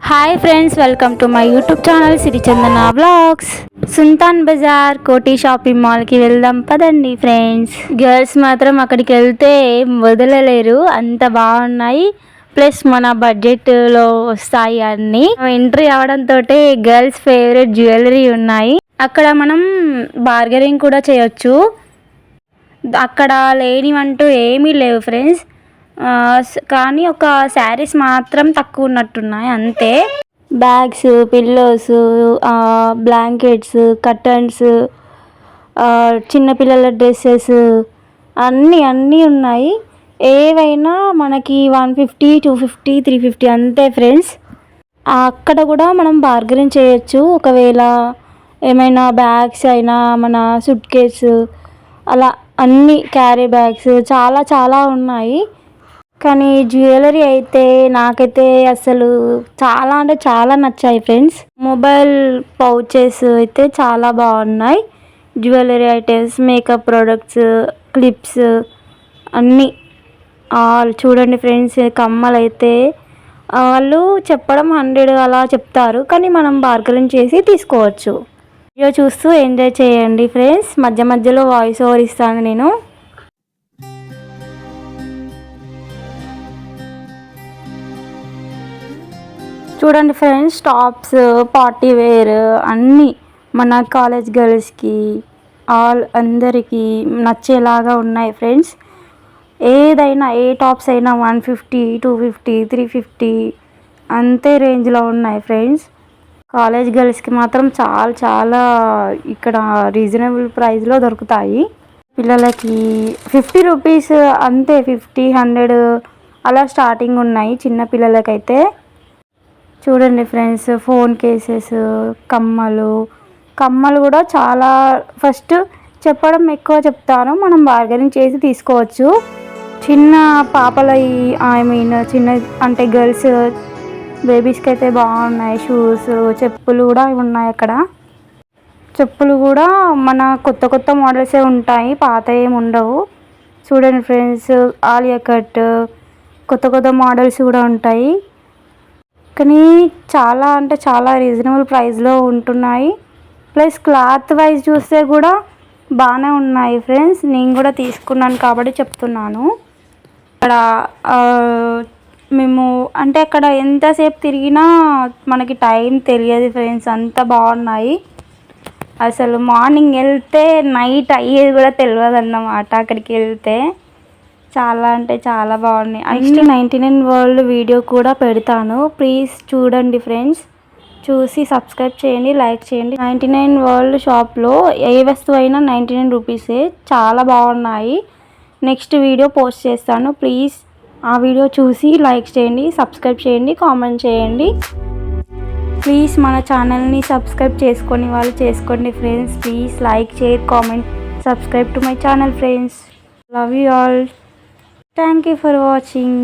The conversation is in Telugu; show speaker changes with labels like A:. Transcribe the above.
A: Hi friends, welcome to my YouTube channel Sirichandana vlogs. Sultan Bazar Koti shopping మాల్కి వెళ్దాం పదండి ఫ్రెండ్స్. గర్ల్స్ మాత్రం అక్కడికి వెళ్తే వదలలేరు, అంత బాగున్నాయి. ప్లస్ మన బడ్జెట్లో వస్తాయి అన్నీ. ఎంట్రీ అవడంతో గర్ల్స్ ఫేవరెట్ జ్యువెలరీ ఉన్నాయి. అక్కడ మనం బార్గెనింగ్ కూడా చేయొచ్చు. అక్కడ లేనివంటూ ఏమీ లేవు ఫ్రెండ్స్. కానీ ఒక శారీస్ మాత్రం తక్కువ ఉన్నట్టున్నాయి అంతే. బ్యాగ్స్, పిల్లోస్, బ్లాంకెట్స్, కర్టన్స్, చిన్నపిల్లల డ్రెస్సెస్ అన్నీ ఉన్నాయి. ఏవైనా మనకి 150, 250, 350 అంతే ఫ్రెండ్స్. అక్కడ కూడా మనం బార్గెనింగ్ చేయొచ్చు. ఒకవేళ ఏమైనా బ్యాగ్స్ అయినా, మన సూట్ కేసు, అలా అన్ని క్యారీ బ్యాగ్స్ చాలా చాలా ఉన్నాయి. కానీ జ్యువెలరీ అయితే నాకైతే అసలు చాలా అంటే చాలా నచ్చాయి ఫ్రెండ్స్. మొబైల్ పౌచెస్ అయితే చాలా బాగున్నాయి. Jewellery items, makeup products, clips అన్నీ చూడండి ఫ్రెండ్స్. కమ్మలు అయితే వాళ్ళు చెప్పడం 100 అలా చెప్తారు, కానీ మనం బార్గెనింగ్ చేసి తీసుకోవచ్చు. వీడియో చూస్తూ ఎంజాయ్ చేయండి ఫ్రెండ్స్. మధ్య మధ్యలో వాయిస్ ఓవర్ ఇస్తాను నేను. చూడండి ఫ్రెండ్స్, టాప్స్, పార్టీ వేర్ అన్నీ మన కాలేజ్ గర్ల్స్కి అందరికీ నచ్చేలాగా ఉన్నాయి ఫ్రెండ్స్. ఏదైనా ఏ టాప్స్ అయినా 150, 250, 350 అంతే రేంజ్లో ఉన్నాయి ఫ్రెండ్స్. కాలేజ్ గర్ల్స్కి మాత్రం చాలా చాలా ఇక్కడ రీజనబుల్ ప్రైస్లో దొరుకుతాయి. పిల్లలకి 50 రూపీస్ అంతే, 50, 100 అలా స్టార్టింగ్ ఉన్నాయి చిన్న పిల్లలకైతే. చూడండి ఫ్రెండ్స్, ఫోన్ కేసెస్, కమ్మలు కూడా చాలా. ఫస్ట్ చెప్పడం ఎక్కువ చెప్తాను, మనం బార్గెనింగ్ చేసి తీసుకోవచ్చు. చిన్న పాపల చిన్న అంటే గర్ల్స్ బేబీస్కి అయితే బాగున్నాయి. షూస్, చెప్పులు కూడా ఉన్నాయి అక్కడ. చెప్పులు కూడా మన కొత్త కొత్త మోడల్సే ఉంటాయి, పాత ఏమి ఉండవు. చూడండి ఫ్రెండ్స్, ఆలియా కట్ కొత్త కొత్త మోడల్స్ కూడా ఉంటాయి. కానీ చాలా అంటే చాలా రీజనబుల్ ప్రైస్లో ఉంటున్నాయి. ప్లస్ క్లాత్ వైజ్ చూస్తే కూడా బాగానే ఉన్నాయి ఫ్రెండ్స్. నేను కూడా తీసుకున్నాను కాబట్టి చెప్తున్నాను. అక్కడ మేము అంటే అక్కడ ఎంతసేపు తిరిగినా మనకి టైం తెలియదు ఫ్రెండ్స్, అంత బాగున్నాయి. అసలు మార్నింగ్ వెళ్తే నైట్ అయ్యేది కూడా తెలియదు అన్నమాట. అక్కడికి వెళ్తే చాలా అంటే చాలా బాగున్నాయి. నెక్స్ట్ 99 వరల్డ్ వీడియో కూడా పెడతాను, ప్లీజ్ చూడండి ఫ్రెండ్స్. చూసి సబ్స్క్రైబ్ చేయండి, లైక్ చేయండి. 99 వరల్డ్ షాప్లో ఏ వస్తువు అయినా 99 రూపీసే, చాలా బాగున్నాయి. నెక్స్ట్ వీడియో పోస్ట్ చేస్తాను, ప్లీజ్ ఆ వీడియో చూసి లైక్ చేయండి, సబ్స్క్రైబ్ చేయండి, కామెంట్ చేయండి. ప్లీజ్ మన ఛానల్ని సబ్స్క్రైబ్ చేసుకొని వాళ్ళు చేసుకోండి friends. Please like, share, comment, subscribe to my channel friends. Love you all. Thank you for watching.